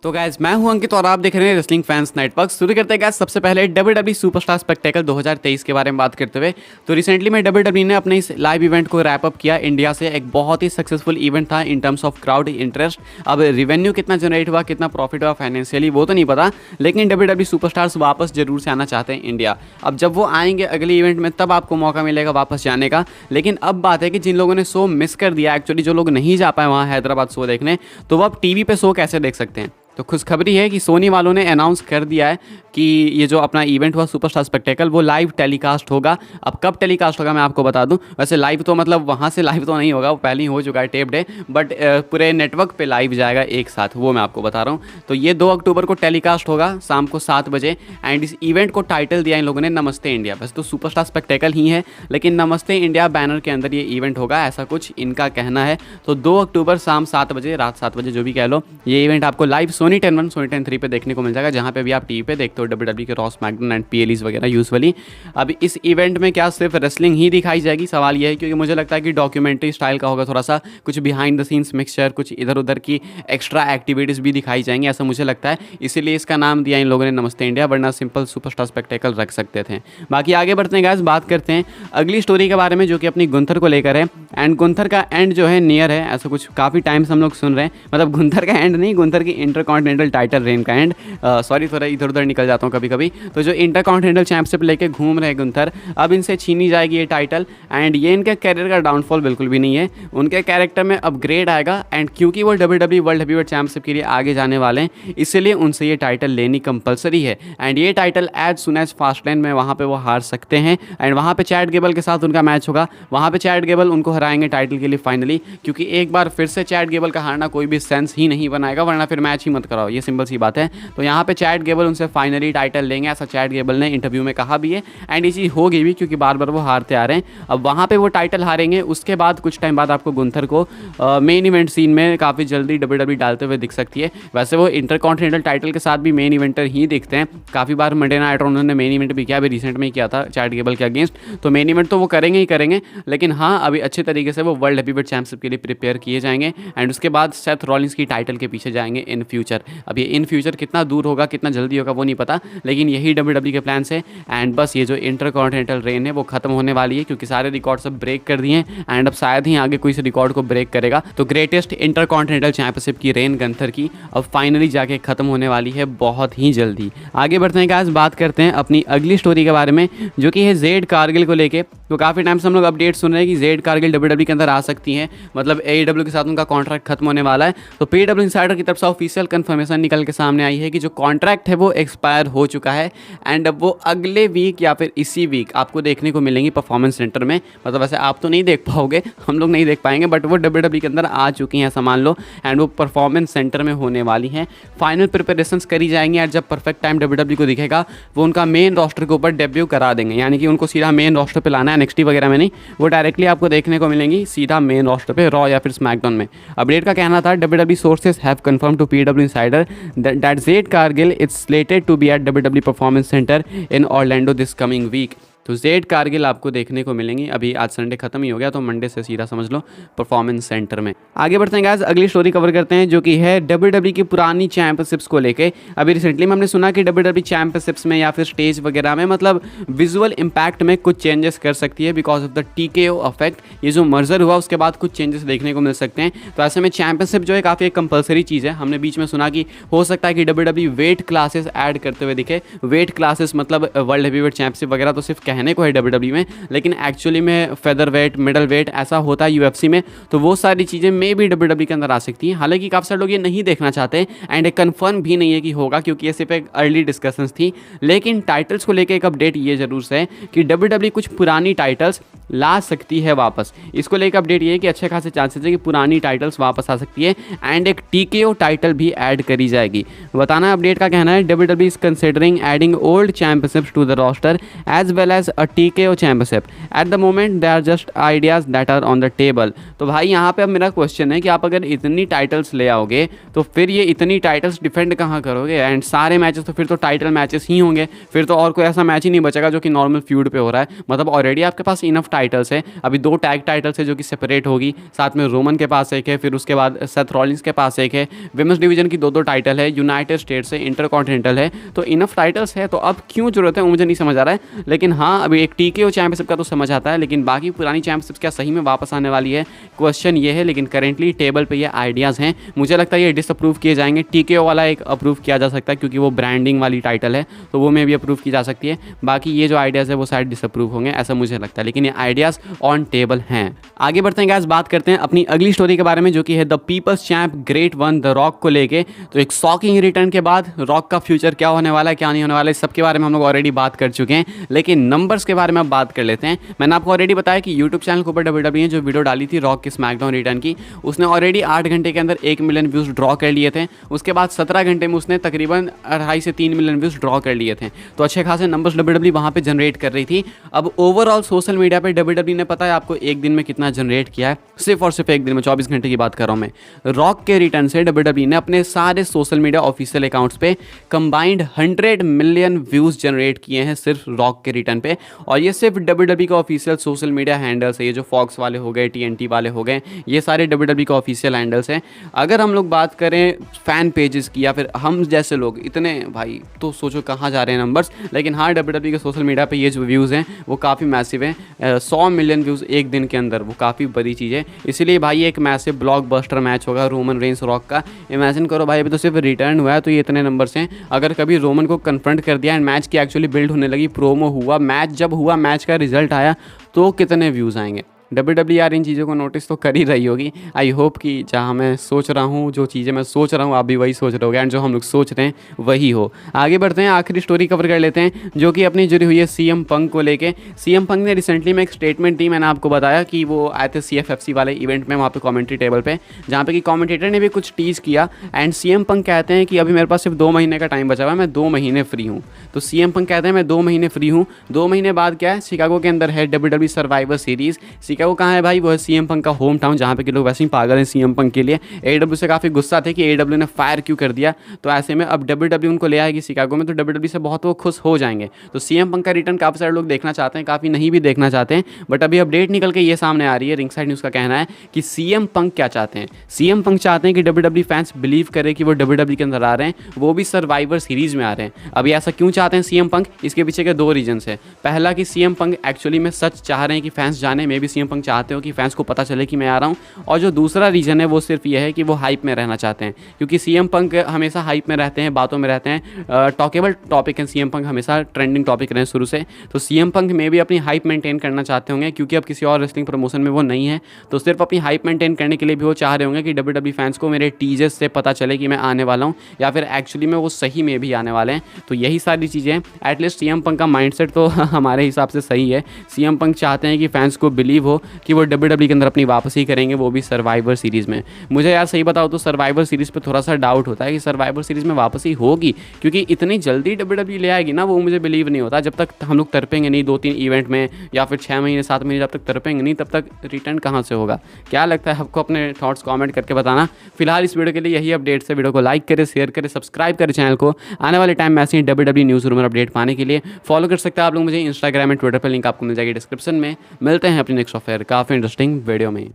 तो गाइज मैं हूं अंकित और आप देख रहे हैं रेसलिंग फैंस नेटवर्क। शुरू करते हैं गाइज सबसे पहले WWE सुपरस्टार स्पेक्टेकल 2023 के बारे में बात करते हुए। तो रिसेंटली में WWE ने अपने इस लाइव इवेंट को रैप अप किया इंडिया से। एक बहुत ही सक्सेसफुल इवेंट था in terms of crowd interest. अब रेवेन्यू कितना जनरेट हुआ, कितना प्रॉफिट हुआ फाइनेंशियली वो तो नहीं पता, लेकिन WWE सुपरस्टार्स वापस जरूर से आना चाहते हैं इंडिया। अब जब वो आएंगे अगले इवेंट में तब आपको मौका मिलेगा वापस जाने का। लेकिन अब बात है कि जिन लोगों ने शो मिस कर दिया, एक्चुअली जो लोग नहीं जा पाए वहाँ हैदराबाद शो देखने, तो वो अब टीवी पे शो कैसे देख सकते हैं। तो खुशखबरी है कि सोनी वालों ने अनाउंस कर दिया है कि ये जो अपना इवेंट हुआ सुपरस्टार स्पेक्टेकल वो लाइव टेलीकास्ट होगा। अब कब टेलीकास्ट होगा मैं आपको बता दूं। वैसे लाइव तो मतलब वहाँ से लाइव तो नहीं होगा, वो पहले ही हो चुका है टेप्ड है, बट पूरे नेटवर्क पे लाइव जाएगा एक साथ, वो मैं आपको बता रहा हूँ। तो ये 2 अक्टूबर को टेलीकास्ट होगा शाम को 7 बजे। एंड इस इवेंट को टाइटल दिया इन लोगों ने नमस्ते इंडिया। वैसे तो सुपरस्टार स्पेक्टेकल ही है, लेकिन नमस्ते इंडिया बैनर के अंदर ये इवेंट होगा, ऐसा कुछ इनका कहना है। तो 2 अक्टूबर शाम 7 बजे, रात 7 बजे जो भी कह लो, ये इवेंट आपको लाइव सोनी 10 सोनी 10 3 पे देखने को मिल जाएगा, जहाँ पे भी आप टीवी पे देखते हो WWE के रॉ, स्मैकडाउन एंड PLEs वगैरह यूजुअली। अब इस इवेंट में क्या सिर्फ रेसलिंग ही दिखाई जाएगी, सवाल ये है, क्योंकि मुझे लगता है कि डॉक्यूमेंट्री स्टाइल का होगा, थोड़ा सा कुछ बिहाइंड द सीन्स मिक्सचर, कुछ इधर उधर की एक्स्ट्रा एक्टिविटीज़ भी दिखाई जाएंगी, ऐसा मुझे लगता है। इसीलिए इसका नाम दिया इन लोगों ने नमस्ते इंडिया, वरना सिंपल सुपरस्टार स्पेक्टेकल रख सकते थे। बाकी आगे बढ़ते हैं गाइस, बात करते हैं अगली स्टोरी के बारे में जो कि अपनी गुंथर को लेकर है। एंड गुंथर का एंड जो है नियर है, ऐसा कुछ काफ़ी टाइम से हम लोग सुन रहे हैं। मतलब गुंथर का एंड नहीं, गुंथर की इंटरकॉन्टिनेंटल टाइटल रेन का एंड। सॉरी थोड़ा इधर उधर निकल जाता हूँ कभी कभी। तो जो इंटरकॉन्टिनेंटल चैंपियनशिप लेके घूम रहे हैं गुंथर, अब इनसे छीनी जाएगी ये टाइटल। एंड ये इनके कैरियर का डाउनफॉल बिल्कुल भी नहीं है, उनके कैरेक्टर में अपग्रेड आएगा। एंड क्योंकि वो WWE वर्ल्ड हेवीवेट चैंपियनशिप के लिए आगे जाने वाले हैं, इसलिए उनसे ये टाइटल लेनी कंपलसरी है। एंड ये टाइटल एज सुन एज फास्टलैंड में वहाँ पे वो हार सकते हैं। एंड वहाँ पे चैट गेबल के साथ उनका मैच होगा, वहाँ पे चैट गेबल उनको हराएंगे टाइटल के लिए फाइनली। क्योंकि एक बार फिर से चैट गेबल का हारना कोई भी सेंस ही नहीं बनाएगा, वरना फिर मैच ही मत कराओ, ये सिंपल सी बात है। तो यहाँ पे चैट गेबल उनसे फाइनली टाइटल लेंगे, ऐसा चैट गेबल ने इंटरव्यू में कहा भी है। एंड ये चीज़ होगी भी, क्योंकि बार बार वो हारते आ रहे हैं। अब वहाँ पे वो टाइटल हारेंगे, उसके बाद कुछ टाइम बाद आपको गुंथर को मेन इवेंट सीन में काफ़ी जल्दी WWE डालते हुए दिख सकती है। वैसे वो इंटरकॉन्टिनेंटल टाइटल के साथ भी मेन इवेंटर ही दिखते हैं, काफ़ी बार मंडे नाइट उन्होंने मेन इवेंट भी किया, अभी रिसेंट में ही किया था चैट गेबल के अगेंस्ट। तो मेन इवेंट तो वो करेंगे ही करेंगे, लेकिन हाँ अभी अच्छे तरीके से वो वर्ल्ड हेवीवेट चैंपियनशिप के लिए प्रिपेयर किए जाएंगे। एंड उसके बाद सेथ रॉलिंस की टाइटल के पीछे जाएंगे इन फ्यूचर। अब ये इन फ्यूचर कितना दूर होगा, कितना जल्दी होगा वो नहीं पता, लेकिन यही WWE के प्लान है। एंड बस ये जो इंटरकॉन्टिनेंटल रेन है वो खत्म होने वाली है, क्योंकि सारे रिकॉर्ड सब ब्रेक कर दिए हैं। एंड अब शायद ही आगे कोई इस रिकॉर्ड को ब्रेक करेगा। तो ग्रेटेस्ट इंटरकॉन्टिनेंटल चैंपियनशिप की रेन गंथर की अब फाइनली जाके खत्म होने वाली है बहुत ही जल्दी। आगे बढ़ते हैं गाइस, बात करते हैं अपनी अगली स्टोरी के बारे में जो कि है जेड कारगिल को लेके। तो काफ़ी टाइम से हम लोग अपडेट सुन रहे हैं कि जेड कारगिल WWE के अंदर आ सकती हैं, मतलब AEW के साथ उनका कॉन्ट्रैक्ट खत्म होने वाला है। तो PW इंसाइडर की तरफ से ऑफिशियल कंफर्मेशन निकल के सामने आई है कि जो कॉन्ट्रैक्ट है वो एक्सपायर हो चुका है। एंड अब वो अगले वीक या फिर इसी वीक आपको देखने को मिलेंगी परफॉर्मेंस सेंटर में। मतलब वैसे आप तो नहीं देख पाओगे, हम लोग नहीं देख पाएंगे, बट वो WWE के अंदर आ चुकी हैं ऐसा मान लो। एंड वो परफॉर्मेंस सेंटर में होने वाली हैं, फाइनल प्रिपरेशंस करी जाएंगी। एंड जब परफेक्ट टाइम WWE को दिखेगा वो उनका मेन रोस्टर के ऊपर डेब्यू करा देंगे, यानी कि उनको सीधा मेन रोस्टर पे लाना है, NXT वगैरह में नहीं, वो डायरेक्टली आपको देखने को मिलेंगी सीधा मेन रोस्टर पे, रॉ या फिर स्मैकडाउन में। अपडेट का कहना था WWE sources have confirmed to PW insider that Jade Cargill is slated to be at WWE performance center in Orlando this coming week. तो जेड कारगिल आपको देखने को मिलेंगी। अभी आज संडे खत्म ही हो गया, तो मंडे से सीधा समझ लो परफॉर्मेंस सेंटर में। आगे बढ़ते हैं गाइस, अगली स्टोरी कवर करते हैं जो कि है WWE की पुरानी चैंपियनशिप्स को लेके। अभी रिसेंटली में हमने सुना कि WWE चैंपियनशिप्स में या फिर स्टेज वगैरह में मतलब विजुअल इम्पैक्ट में कुछ चेंजेस कर सकती है because of the TKO effect. ये जो मर्जर हुआ उसके बाद कुछ चेंजेस देखने को मिल सकते हैं। तो ऐसे में चैंपियनशिप जो है काफ़ी एक कंपलसरी चीज़ है। हमने बीच में सुना कि हो सकता है कि WWE वेट क्लासेस ऐड करते हुए दिखे। वेट क्लासेस मतलब वर्ल्ड हेवीवेट चैंपियनशिप वगैरह तो सिर्फ कहने को है WWE में, लेकिन एक्चुअली में फेदर वेट, मिडल वेट ऐसा होता है UFC में। तो वो सारी चीज़ें मे भी WWE के अंदर आ सकती हैं। हालांकि काफ़ी सारे लोग ये नहीं देखना चाहते एंड एक कन्फर्म भी नहीं है कि होगा, क्योंकि ये सिर्फ एक अर्ली डिस्कशंस थी। लेकिन टाइटल्स को लेकर एक अपडेट ये जरूर है कि WWE कुछ पुरानी टाइटल्स ला सकती है वापस। इसको लेकर अपडेट ये है कि अच्छे खासे चांसेस है कि पुरानी टाइटल्स वापस आ सकती है एंड एक TKO टाइटल भी ऐड करी जाएगी। बताना अपडेट का कहना है WWE is considering adding old championships to the roster as well as as a TKO championship at the moment they are just ideas that are on the table. तो भाई यहाँ पे अब मेरा क्वेश्चन है कि आप अगर इतनी टाइटल्स ले आओगे तो फिर ये इतनी टाइटल्स डिफेंड कहाँ करोगे, एंड सारे मैचेस तो फिर तो टाइटल मैचेस ही होंगे, फिर तो और कोई ऐसा मैच ही नहीं बचेगा जो कि नॉर्मल फ्यूड पे हो रहा है। मतलब ऑलरेडी आपके पास इनफ टाइटल्स है, अभी 2 टैग टाइटल्स है जो कि सेपरेट होगी, साथ में रोमन के पास एक है, फिर उसके बाद सेथ रॉलिंस के पास एक है, विमेंस डिवीजन की 2 टाइटल है, यूनाइटेड स्टेट्स है, इंटरकॉन्टिनेंटल है, तो इनफ टाइटल्स है, तो अब क्यों जरूरत है वो मुझे नहीं समझ आ रहा है। लेकिन हाँ, अभी एक TKO चैंपियनशिप का तो समझ आता है, लेकिन बाकी पुरानी चैंपियनशिप्स क्या सही में वापस आने वाली है, क्वेश्चन ये है। लेकिन करेंटली टेबल पे ये आइडियाज़ हैं, मुझे लगता है ये डिसअप्रूव किए जाएंगे। TKO वाला एक अप्रूव किया जा सकता है क्योंकि वो ब्रांडिंग वाली टाइटल है, तो वो में भी अप्रूव की जा सकती है। बाकी ये जो आइडियाज़ है वो शायद डिसअप्रूव होंगे, ऐसा मुझे लगता है, लेकिन ये आइडियाज़ ऑन टेबल हैं। आगे बढ़ते हैं गाइस, बात करते हैं अपनी अगली स्टोरी के बारे में जो कि है the people's champ great one the rock को लेके। तो एक शॉकिंग रिटर्न के बाद रॉक का फ्यूचर क्या होने वाला है, क्या नहीं होने वाला है, इस सब के बारे में हम लोग ऑलरेडी बात कर चुके हैं, लेकिन नंबर्स के बारे में अब बात कर लेते हैं। मैंने आपको ऑलरेडी बताया कि यूट्यूब चैनल के ऊपर WWE ने जो वीडियो डाली थी रॉक के स्मैकडाउन रिटर्न की, उसने ऑलरेडी 8 घंटे के अंदर 1 मिलियन व्यूज़ ड्रॉ कर लिए थे। उसके बाद 17 घंटे में उसने तकरीबन 2.5 से 3 मिलियन व्यूज़ ड्रॉ कर लिए थे, तो अच्छे खासे नंबर्स WWE वहाँ पे जनरेट कर रही थी। अब ओवरऑल सोशल मीडिया पे WWE ने पता है आपको एक दिन में कितना जनरेट किया है, सिर्फ और सिर्फ एक दिन में, 24 घंटे की बात कर रहा हूँ मैं। रॉक के रिटर्न से WWE ने अपने सारे सोशल मीडिया ऑफिशियल अकाउंट्स पे कंबाइंड 100 मिलियन व्यूज़ जनरेट किए हैं सिर्फ रॉक के रिटर्न पे, और ये सिर्फ WWE का ऑफिशियल सोशल मीडिया हैंडल्स है। ये जो फॉक्स वाले हो गए, TNT वाले हो गए, ये सारे WWE का ऑफिशियल हैंडल्स हैं। अगर हम लोग बात करें फ़ैन पेजेस की या फिर हम जैसे लोग इतने भाई, तो सोचो कहाँ जा रहे हैं नंबर्स। लेकिन हाँ, WWE के सोशल मीडिया पे ये जो व्यूज़ हैं वो काफ़ी मैसिव हैं। 100 मिलियन व्यूज़ एक दिन के अंदर, वो काफ़ी बड़ी चीज़ है। इसीलिए भाई एक मैसिव ब्लॉकबस्टर मैच होगा रोमन रेंस रॉक का। इमेजिन करो भाई, अभी तो सिर्फ रिटर्न हुआ है तो ये इतने नंबर्स हैं। अगर कभी रोमन को कन्फ्रंट कर दिया एंड मैच की एक्चुअली बिल्ड होने लगी, प्रोमो हुआ, मैच जब हुआ, मैच का रिजल्ट आया, तो कितने व्यूज़ आएंगे। WWE इन चीज़ों को नोटिस तो कर ही रही होगी। आई होप कि जहाँ मैं सोच रहा हूँ, जो चीज़ें मैं सोच रहा हूँ, आप भी वही सोच रहे होगे, एंड जो हम लोग सोच रहे हैं वही हो। आगे बढ़ते हैं, आखिरी स्टोरी कवर कर लेते हैं जो कि अपनी जुड़ी हुई है CM पंक को लेके। CM पंक ने रिसेंटली में एक स्टेटमेंट दी, मैंने आपको बताया कि वो आए थे CFFC वाले इवेंट में, वहाँ पे कमेंट्री टेबल पे, जहाँ पे कि कमेंटेटर ने भी कुछ टीज किया, एंड CM पंक कहते हैं कि अभी मेरे पास सिर्फ 2 महीने का टाइम बचा हुआ है, मैं 2 महीने फ्री हूँ। तो CM पंक कहते हैं मैं 2 महीने फ्री हूँ। 2 महीने बाद क्या है, शिकागो के अंदर है WWE सर्वाइवर सीरीज़। शिकागो कहाँ है भाई, वो CM पंक का होम टाउन, जहाँ पे कि लोग वैसे ही पागल हैं CM पंक के लिए। AEW से काफ़ी गुस्सा थे कि AEW ने फायर क्यों कर दिया, तो ऐसे में अब WWE उनको ले आएगी शिकागो में, तो WWE से बहुत वो खुश हो जाएंगे। तो CM पंक का रिटर्न काफ़ी सारे लोग देखना चाहते हैं, काफ़ी नहीं भी देखना चाहते हैं, बट अभी अपडेट निकल के ये सामने आ रही है, रिंगसाइड न्यूज़ का कहना है कि CM पंक क्या चाहते हैं। CM पंक चाहते हैं कि WWE फैंस बिलीव करे कि वो WWE के अंदर आ रहे हैं, वो भी सर्वाइवर सीरीज़ में आ रहे हैं। अभी ऐसा क्यों चाहते हैं CM पंक, इसके पीछे के 2 रीजन है। पहला कि CM पंक एक्चुअली में सच चाह रहे हैं कि फैंस जाने, मे भी CM पंक चाहते हो कि फैंस को पता चले कि मैं आ रहा हूँ। और जो दूसरा रीज़न है वो सिर्फ ये है कि वो हाइप में रहना चाहते हैं, क्योंकि CM पंक हमेशा हाइप में रहते हैं, बातों में रहते हैं, टॉकेबल टॉपिक है CM पंक, हमेशा ट्रेंडिंग टॉपिक रहे शुरू से। तो CM पंक में भी अपनी हाइप मेंटेन करना चाहते होंगे, क्योंकि अब किसी और रेसलिंग प्रमोशन में वो नहीं है, तो सिर्फ अपनी हाइप मेंटेन करने के लिए भी वो चाह रहे होंगे कि WWE फैंस को मेरे टीजर्स से पता चले कि मैं आने वाला हूँ, या फिर एक्चुअली में वो सही में भी आने वाले हैं। तो यही सारी चीज़ें हैं। एटलीस्ट CM पंक का माइंडसेट तो हमारे हिसाब से सही है। CM पंक चाहते हैं कि फैंस को बिलीव हो कि वो WWE के अंदर अपनी वापसी करेंगे, वो भी सर्वाइवर सीरीज़ में। मुझे यार सही बताओ तो सर्वाइवर सीरीज़ पे थोड़ा सा डाउट होता है कि सर्वाइवर सीरीज़ में वापसी होगी, क्योंकि इतनी जल्दी WWE ले आएगी ना, वो मुझे बिलीव नहीं होता। जब तक हम लोग तरपेंगे नहीं 2-3 इवेंट में, या फिर 6 महीने 7 महीने जब तक तरपेंगे नहीं, तब तक रिटर्न कहाँ से होगा। क्या लगता है आपको, अपने थॉट्स कमेंट करके बताना। फिलहाल इस वीडियो के लिए यही अपडेट है। वीडियो को लाइक करें, शेयर करें, सब्सक्राइब करें चैनल को। आने वाले टाइम में ऐसे ही WWE न्यूज़ रूमर अपडेट पाने के लिए फॉलो कर सकते हैं आप लोग मुझे इंस्टाग्राम एंड ट्विटर पर, लिंक आपको मिल जाएगी डिस्क्रिप्शन में। मिलते हैं अपनी नेक्स्ट ऑफर काफ़ी इंटरेस्टिंग वीडियो में।